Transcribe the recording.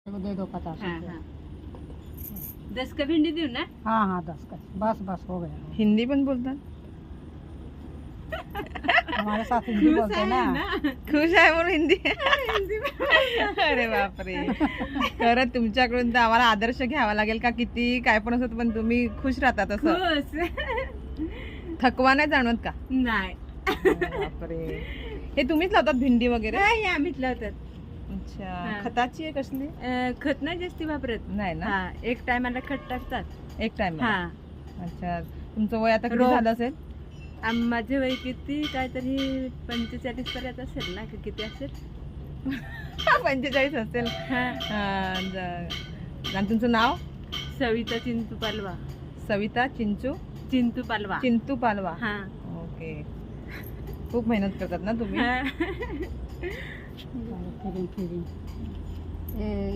दे दो 50 हाँ रुपये। हाँ 10 का भिंडी दूँ ना? हाँ हाँ 10 का बस बस हो गया। हिंदी पण बोलतात. हमारे साथ हिंदी बोलते हैं ना। खुश आहे म्हणून हिंदी. अरे बापरे. खरंच तुमच्याकडून तर आम्हाला आदर्श घ्यावा लागेल का किती काय पण असत पण तुम्ही खुश राहतात असं खुश थकवा नाही जाणवत का? नाही. बापरे. हे तुम्हीच लावतात भेंडी वगैरे? नाही आम्हीच लावतात. अच्छा. हा. खताची आहे कसली? खत नाही जास्ती वापरत. नाही ना. हा एक टायमाला खत टाकतात. एक टाइम. हा अच्छा. तुमचं वय आता किती रोज. झालं असेल? माझे वय किती काहीतरी 45 पर्यंत असेल ना की किती असेल? 45 असेल. हा. आणि तुमचं नाव? सविता चिंतू पालवा. सविता चिंचू चिंतू पालवा. चिंतू पालवा. हा. ओके. खूप मेहनत करतात ना तुम्ही? हा. फिरिंग फिरिंग ये